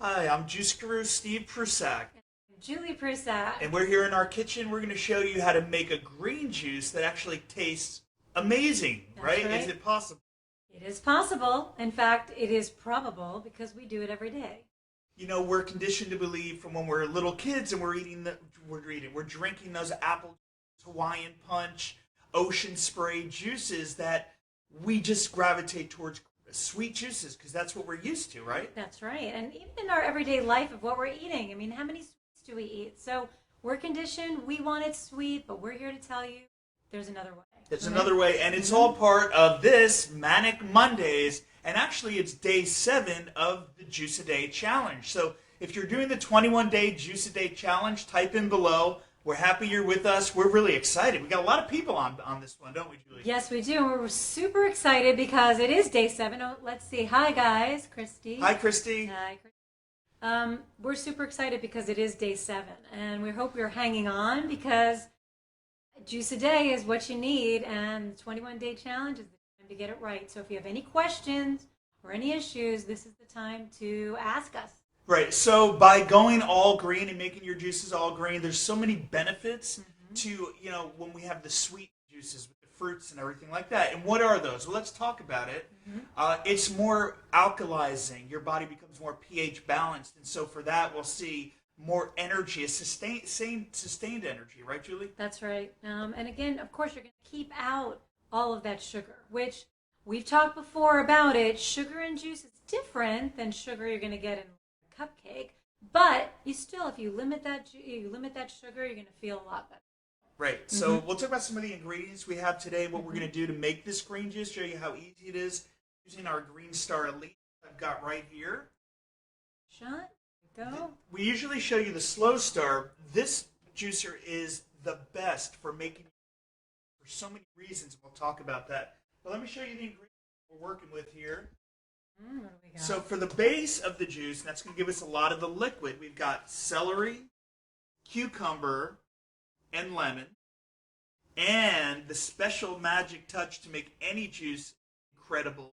Hi, I'm Juice Guru Steve Prussack, Julie Prussack. and we're here in our kitchen. We're going to show you how to make a green juice that actually tastes amazing, That's right? right. Is it possible? It is possible. In fact, it is probable because we do it every day. You know, we're conditioned to believe from when we're little kids and we're drinking those apple Hawaiian punch, ocean spray juices that we just gravitate towards sweet juices because that's what we're used to, right? That's right. And even in our everyday life of what we're eating, I mean, how many sweets do we eat? So we're conditioned. We want it sweet, but we're here to tell you there's another way. It's Right? another way, and it's Mm-hmm. all part of this Manic Mondays, and actually it's day 7 of the Juice a Day Challenge. So if you're doing the 21-day Juice a Day Challenge, type in below. We're happy you're with us. We're really excited. We got a lot of people on this one, don't we, Julie? Yes, we do. And we're super excited because it is day 7. Oh, let's see. Hi, guys. Christy. Hi, Christy. Hi, Christy. We're super excited because it is day 7, and we hope you're hanging on because Juice a Day is what you need, and the 21-day challenge is the time to get it right. So if you have any questions or any issues, this is the time to ask us. Right, so by going all green and making your juices all green, there's so many benefits to, when we have the sweet juices with the fruits and everything like that. And what are those? Well, let's talk about it. It's more alkalizing. Your body becomes more pH balanced. And so for that, we'll see more energy, sustained energy. Right, Julie? That's right. And again, of course, you're going to keep out all of that sugar, which we've talked before about it. Sugar in juice is different than sugar you're going to get in a cupcake. But you still, if you limit that sugar, you're going to feel a lot better. Right. So we'll talk about some of the ingredients we have today, what we're going to do to make this green juice, show you how easy it is using our Green Star Elite I've got right here. Shot. Go. We usually show you the Slow Star. This juicer is the best for making for so many reasons. We'll talk about that. But let me show you the ingredients we're working with here. What do we got? So for the base of the juice, and that's going to give us a lot of the liquid, we've got celery, cucumber, and lemon. And the special magic touch to make any juice incredible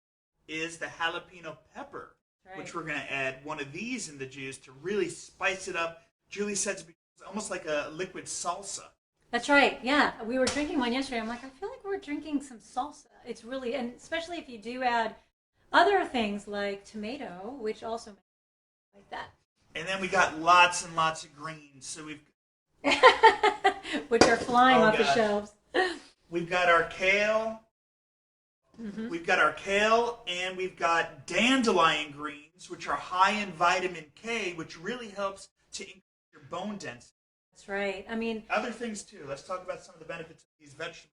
is the jalapeno pepper, Right. which we're going to add one of these in the juice to really spice it up. Julie says it's almost like a liquid salsa. That's right. Yeah, we were drinking one yesterday. I'm like, I feel like we're drinking some salsa. It's really, and especially if you do add other things like tomato, which also makes it like that. And then we got lots and lots of greens. So Which are flying off the gosh. shelves. we've got our kale. We've got our kale, and we've got dandelion greens, which are high in vitamin K, which really helps to increase your bone density. That's right. I mean, Other things too. Let's talk about some of the benefits of these vegetables.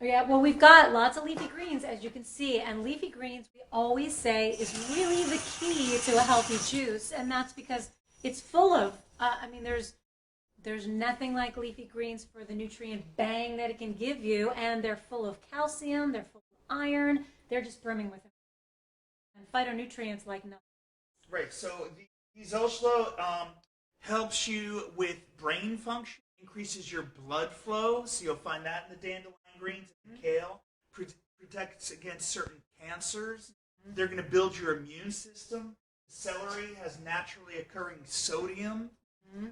yeah, well, we've got lots of leafy greens, as you can see, and leafy greens, we always say, is really the key to a healthy juice, and that's because it's full of, there's nothing like leafy greens for the nutrient bang that it can give you, and they're full of calcium, they're full of iron, they're just brimming with it. And phytonutrients like nothing. Right. So these also helps you with brain function, increases your blood flow. So you'll find that in the dandelion greens and the kale. Protects against certain cancers. They're going to build your immune system. Celery has naturally occurring sodium.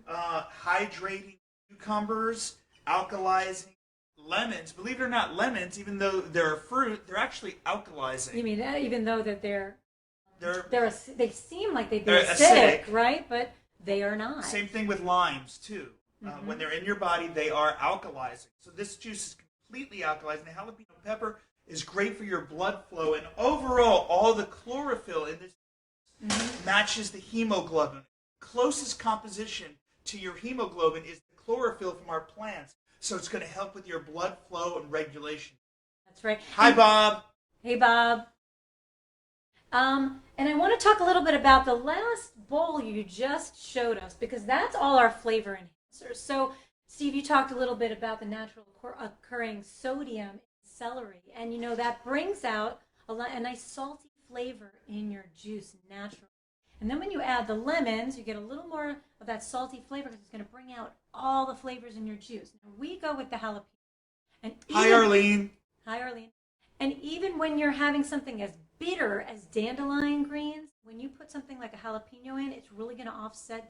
Hydrating cucumbers, alkalizing lemons. Believe it or not, lemons, even though they're a fruit, they're actually alkalizing. You mean even though that they seem like they'd be They're acidic, acidic. right? But they are not. Same thing with limes too. When they're in your body, they are alkalizing. So this juice is completely alkalizing. The jalapeno pepper is great for your blood flow, and overall, all the chlorophyll in this matches the hemoglobin. Closest composition to your hemoglobin is the chlorophyll from our plants. So it's going to help with your blood flow and regulation. That's right. Hi, Bob. Hey, Bob. And I want to talk a little bit about the last bowl you just showed us, because that's all our flavor enhancers. So, Steve, you talked a little bit about the natural occurring sodium in celery, and that brings out a nice salty flavor in your juice naturally. And then when you add the lemons, you get a little more of that salty flavor because it's going to bring out all the flavors in your juice. Now, we go with the jalapeno. And Hi, Arlene. Hi, Arlene. And even when you're having something as bitter as dandelion greens, when you put something like a jalapeno in, it's really going to offset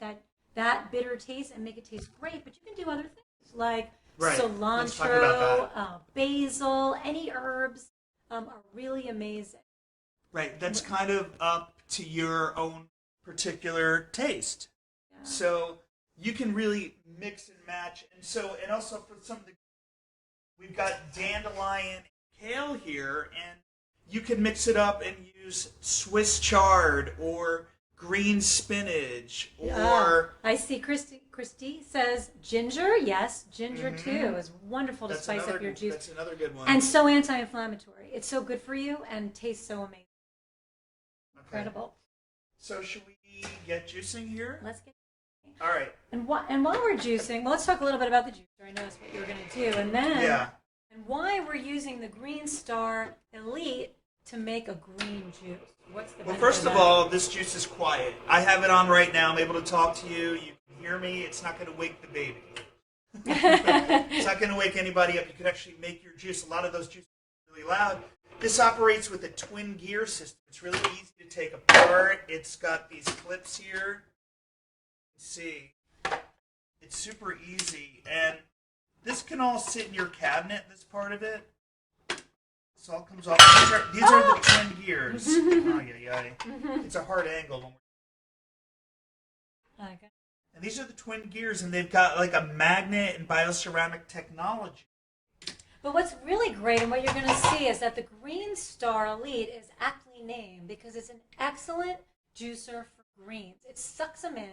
that bitter taste and make it taste great. But you can do other things like Right. Let's talk about cilantro, basil, any herbs are really amazing. Right. That's kind of up to your own particular taste. Yeah. So you can really mix and match. And also for some of the, we've got dandelion and kale here, and you can mix it up and use Swiss chard or green spinach or... I see Christy says ginger. Yes, ginger too is wonderful to spice up your juice. That's another good one. And so anti-inflammatory. It's so good for you and tastes so amazing. Okay. Incredible. So should we get juicing here? Let's get. All right. And while we're juicing, well, let's talk a little bit about the juicer. I noticed what you were going to do, and then and why we're using the Green Star Elite to make a green juice. What's the Well, benefit first of that? all, this juice is quiet. I have it on right now. I'm able to talk to you. You can hear me. It's not going to wake the baby. It's not going to wake anybody up. You can actually make your juice. A lot of those juices are really loud. This operates with a twin gear system. It's really easy to take apart. It's got these clips here. See, it's super easy, and this can all sit in your cabinet. This part of it, this all comes off. These are the twin gears. Oh yeah. It's a hard angle. Okay. And these are the twin gears, and they've got like a magnet and bioceramic technology. But what's really great and what you're going to see is that the Green Star Elite is aptly named because it's an excellent juicer for greens. It sucks them in,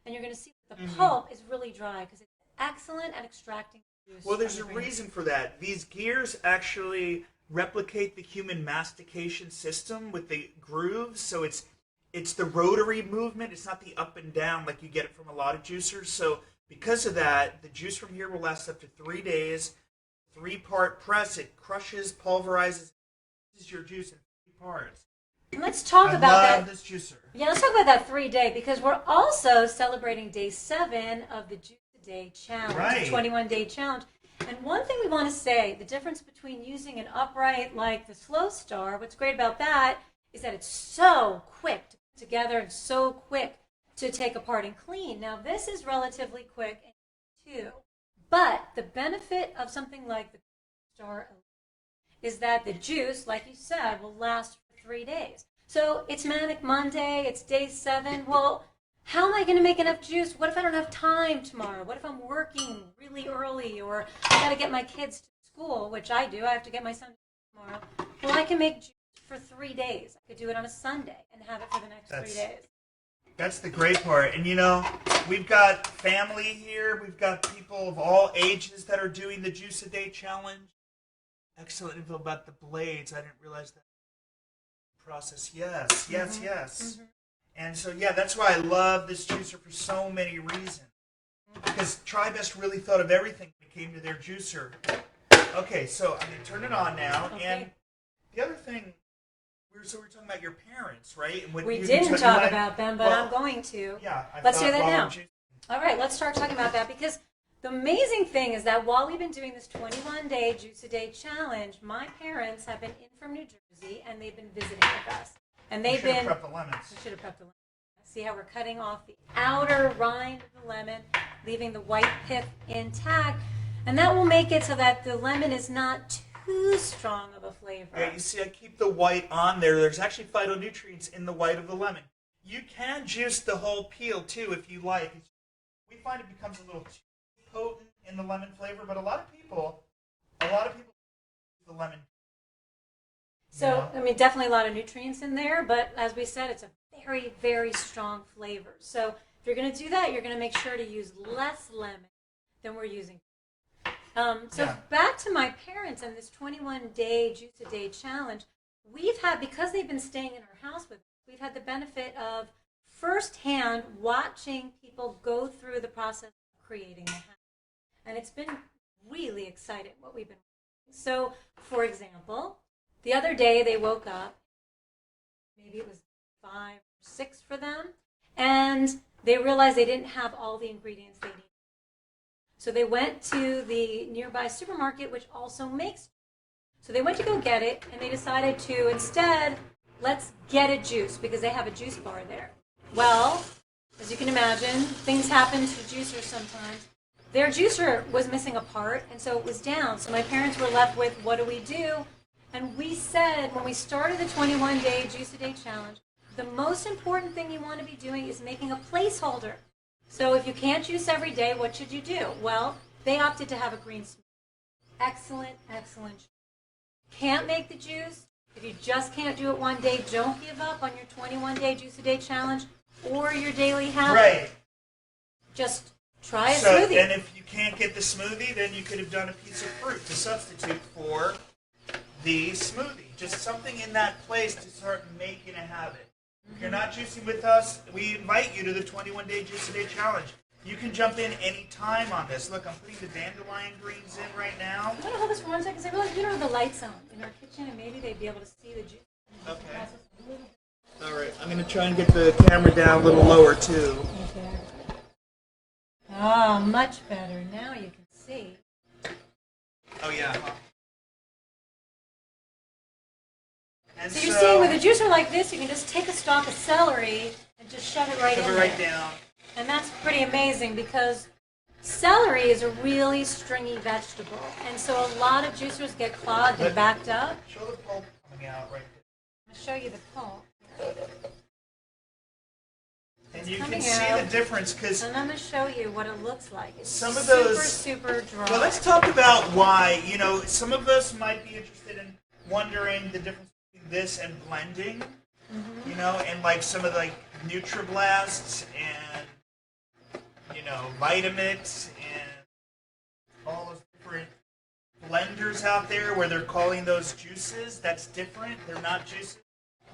and you're going to see that the pulp is really dry because it's excellent at extracting juice. Well, there's a reason for that. These gears actually replicate the human mastication system with the grooves, so it's the rotary movement. It's not the up and down like you get it from a lot of juicers. So because of that, the juice from here will last up to 3 days. 3-part press. It crushes, pulverizes, is your juice in 3 parts. And let's talk about I that. love this juicer. Yeah, let's talk about that 3-day because we're also celebrating day 7 of the Juice a Day Challenge, Right. the 21-day challenge. And one thing we want to say, the difference between using an upright like the Slow Star, what's great about that is that it's so quick to put together and so quick to take apart and clean. Now, this is relatively quick too. But the benefit of something like the Star is that the juice, like you said, will last for 3 days. So it's Manic Monday, it's day 7. Well, how am I going to make enough juice? What if I don't have time tomorrow? What if I'm working really early or I got to get my kids to school, which I do. I have to get my son to school tomorrow. Well, I can make juice for 3 days. I could do it on a Sunday and have it for the next 3 days. That's the great part. And, we've got family here. We've got people of all ages that are doing the Juice a Day Challenge. Excellent info about the blades. I didn't realize that process. Yes. Mm-hmm. And so, that's why I love this juicer for so many reasons. Because TriBest really thought of everything when it came to their juicer. Okay, so I'm going to turn it on now. Okay. And the other thing... we're talking about your parents, right? And we didn't talk about them, but I'm going to. Yeah. Let's do that now. All right, let's start talking about that because the amazing thing is that while we've been doing this 21-day Juice a Day Challenge, my parents have been in from New Jersey and they've been visiting with us. And they've been. Prep the lemons. We should have prepped the lemons. See how we're cutting off the outer rind of the lemon, leaving the white pith intact, and that will make it so that the lemon is not too strong of a flavor. Yeah, you see, I keep the white on there. There's actually phytonutrients in the white of the lemon. You can juice the whole peel too if you like. We find it becomes a little too potent in the lemon flavor, but a lot of people use the lemon. So, definitely a lot of nutrients in there, but as we said, it's a very, very strong flavor. So if you're going to do that, you're going to make sure to use less lemon than we're using. Back to my parents and this 21-day Juice a Day Challenge, we've had, because they've been staying in our house with us, we've had the benefit of firsthand watching people go through the process of creating the habit. And it's been really exciting what we've been doing. So, for example, the other day they woke up, maybe it was 5 or 6 for them, and they realized they didn't have all the ingredients they needed. So they went to the nearby supermarket, which also makes. So they went to go get it, and they decided to instead let's get a juice because they have a juice bar there. Well, as you can imagine, things happen to juicers sometimes. Their juicer was missing a part, and so it was down. So my parents were left with, what do we do? And we said, when we started the 21-day Juice a Day challenge, the most important thing you want to be doing is making a placeholder. So if you can't juice every day, what should you do? Well, they opted to have a green smoothie. Excellent, excellent. Can't make the juice? If you just can't do it one day, don't give up on your 21-day Juice a Day challenge or your daily habit. Right. Just try a smoothie. And if you can't get the smoothie, then you could have done a piece of fruit to substitute for the smoothie. Just something in that place to start making a habit. If you're not juicing with us, we invite you to the 21-day Juice a Day challenge. You can jump in any time on this. Look, I'm putting the dandelion greens in right now. I'm going to hold this for 1 second because I realize we don't have the lights on in our kitchen, and maybe they'd be able to see the juice. Okay. All right, I'm going to try and get the camera down a little lower, too. Okay. Oh, much better. Now you can see. Oh, yeah. And So you're seeing with a juicer like this, you can just take a stalk of celery and just shove it right in shove it there. right down. And that's pretty amazing because celery is a really stringy vegetable. And so a lot of juicers get clogged and backed up. Show the pulp coming out right there. I'll show you the pulp. And you can coming see out. the difference because And I'm going to show you what it looks like. It's some of super, those. super dry. Well, let's talk about why. You know, some of us might be interested in wondering the difference between this and blending. You know, and like some of the like Nutriblasts and Vitamix and all those different blenders out there where they're calling those juices. That's different. They're not juices.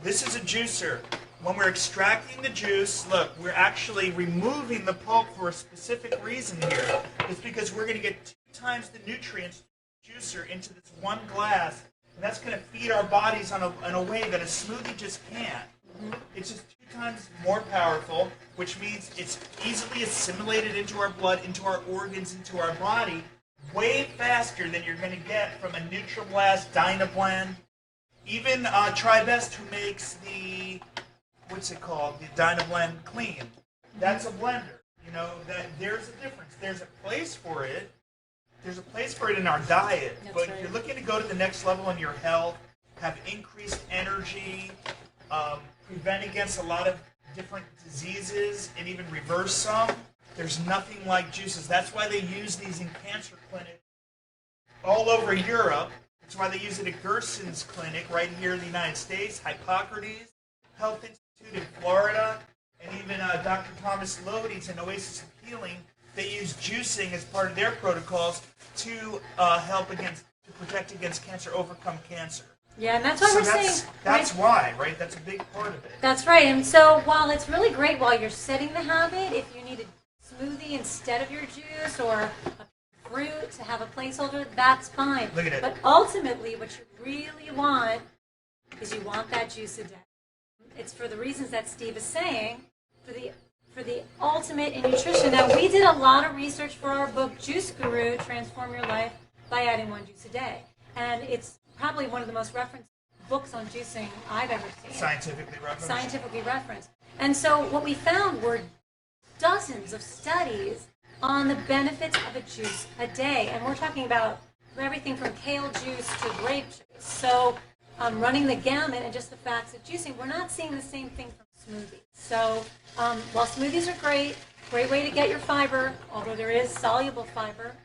This is a juicer. When we're extracting the juice, look, we're actually removing the pulp for a specific reason here. It's because we're going to get 2 times the nutrients juicer into this one glass, and that's going to feed our bodies in a way that a smoothie just can't. It's just 2 times more powerful, which means it's easily assimilated into our blood, into our organs, into our body, way faster than you're going to get from a Nutriblast, Dynablend. Even Tribest, who makes the, what's it called, the Dynablend Clean. That's a blender. You know, there's a difference. There's a place for it. There's a place for it in our diet. That's but right. if you're looking to go to the next level in your health, have increased energy, prevent against a lot of different diseases, and even reverse some, there's nothing like juices. That's why they use these in cancer clinics all over Europe. That's why they use it at Gerson's clinic right here in the United States, Hippocrates Health Institute in Florida, and even Dr. Thomas Lodi's in Oasis of Healing. They use juicing as part of their protocols to to protect against cancer, overcome cancer. Yeah, and that's why we're saying... That's why, right? That's a big part of it. That's right. And so while it's really great while you're setting the habit, if you need a smoothie instead of your juice or a fruit to have a placeholder, that's fine. Look at it. But ultimately, what you really want is you want that juice a day. It's for the reasons that Steve is saying, for the ultimate in nutrition. Now, we did a lot of research for our book, Juice Guru, Transform Your Life by Adding 1 Juice a Day. And it's probably one of the most referenced books on juicing I've ever seen. Scientifically referenced. And so what we found were dozens of studies on the benefits of a juice a day. And we're talking about everything from kale juice to grape juice. So running the gamut and just the facts of juicing, we're not seeing the same thing from smoothies. So while smoothies are great way to get your fiber, although there is soluble fiber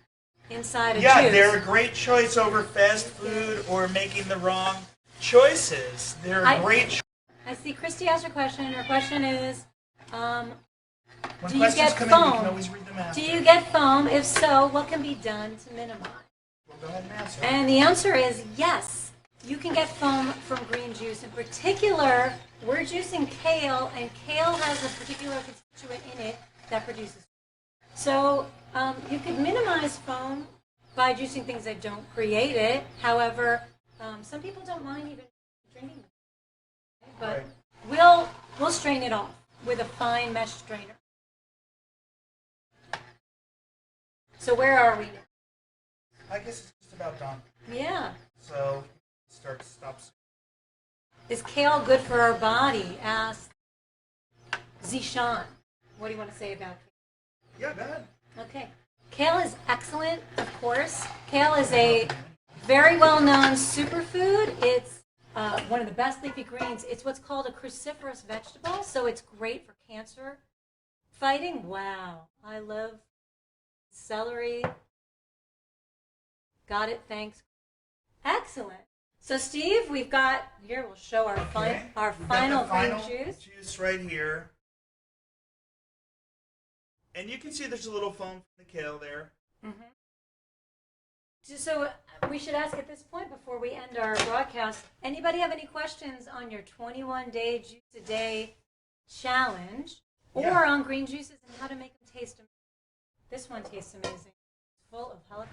inside a juice. Yeah, they're a great choice over fast food or making the wrong choices. They're a great choice. I see Christy asked a question, and her question is, When do you questions get come in, you foam? can always read them after. Do you get foam? If so, what can be done to minimize? Well, go ahead and answer. And the answer is yes. You can get foam from green juice. In particular, we're juicing kale, and kale has a particular constituent in it that produces. So you could minimize foam by juicing things that don't create it. However, some people don't mind even drinking them. But we'll strain it off with a fine mesh strainer. So where are we now? I guess it's just about done. Yeah. So stop. Is kale good for our body? Asked Zishan. What do you want to say about kale? Yeah, go ahead. Okay. Kale is excellent, of course. Kale is a very well-known superfood. It's one of the best leafy greens. It's what's called a cruciferous vegetable, so it's great for cancer fighting. Wow. I love celery. Got it, thanks. Excellent. So, Steve, we've got, here we'll show our, our final green juice. Juice right here. And you can see there's a little foam from the kale there. Mm-hmm. So we should ask at this point before we end our broadcast, anybody have any questions on your 21-day juice a day challenge or on green juices and how to make them taste amazing? This one tastes amazing. It's full of jalapeno.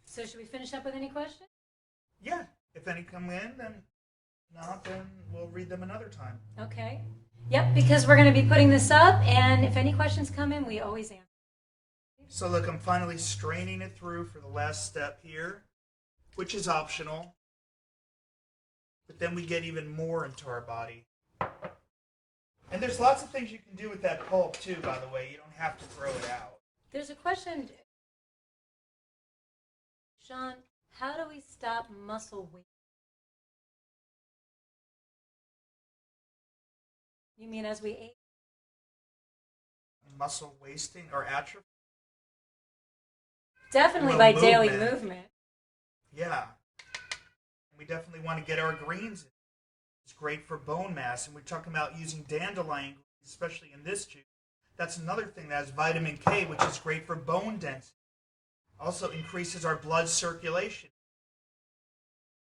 So should we finish up with any questions? Yeah. If any come in, then not, then we'll read them another time. Okay. Yep, because we're going to be putting this up, and if any questions come in, we always answer. So look, I'm finally straining it through for the last step here, which is optional. But then we get even more into our body. And there's lots of things you can do with that pulp too, by the way. You don't have to throw it out. There's a question, Sean, how do we stop muscle weight? You mean as we age? Muscle wasting or atrophy? Definitely Well, by daily movement. Yeah. We definitely want to get our greens in. It's great for bone mass. And we're talking about using dandelion, especially in this juice. That's another thing that has vitamin K, which is great for bone density. Also increases our blood circulation.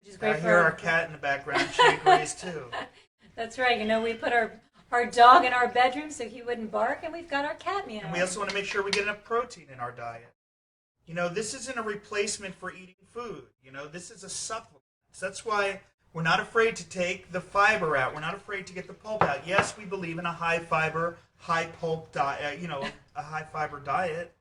Which is great I hear our cat in the background. She agrees too. That's right. You know, we put our dog in our bedroom so he wouldn't bark, and we've got our cat meow. And we also want to make sure we get enough protein in our diet. You know, this isn't a replacement for eating food. You know, this is a supplement. So that's why we're not afraid to take the fiber out. We're not afraid to get the pulp out. Yes, we believe in a high fiber, high pulp diet, a high fiber diet.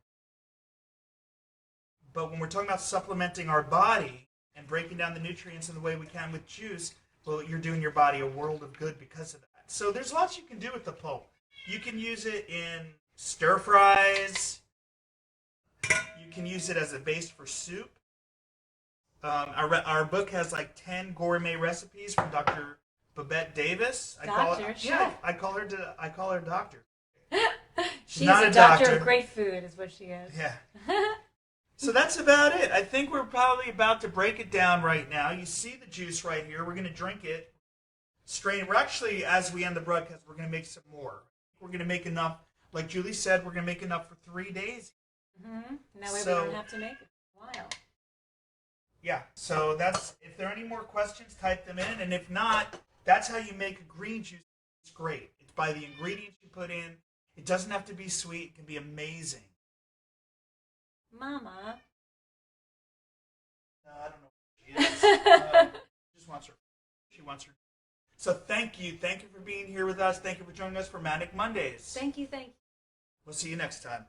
But when we're talking about supplementing our body and breaking down the nutrients in the way we can with juice, well, you're doing your body a world of good because of that. So there's lots you can do with the pulp. You can use it in stir fries. You can use it as a base for soup. Our book has like 10 gourmet recipes from Dr. Babette Davis. I call her doctor. She's not a doctor of great food, is what she is. Yeah. So that's about it. I think we're probably about to break it down right now. You see the juice right here. We're going to drink it. Strain it. We're actually, as we end the broadcast, we're going to make some more. We're going to make enough. Like Julie said, we're going to make enough for 3 days. Mm-hmm. That way we don't have to make it for a while. Yeah, so that's, if there are any more questions, type them in. And if not, that's how you make a green juice. It's great. It's by the ingredients you put in. It doesn't have to be sweet. It can be amazing. Mama. No, I don't know where she is. She wants her. She wants her. So thank you. Thank you for being here with us. Thank you for joining us for Manic Mondays. Thank you. We'll see you next time.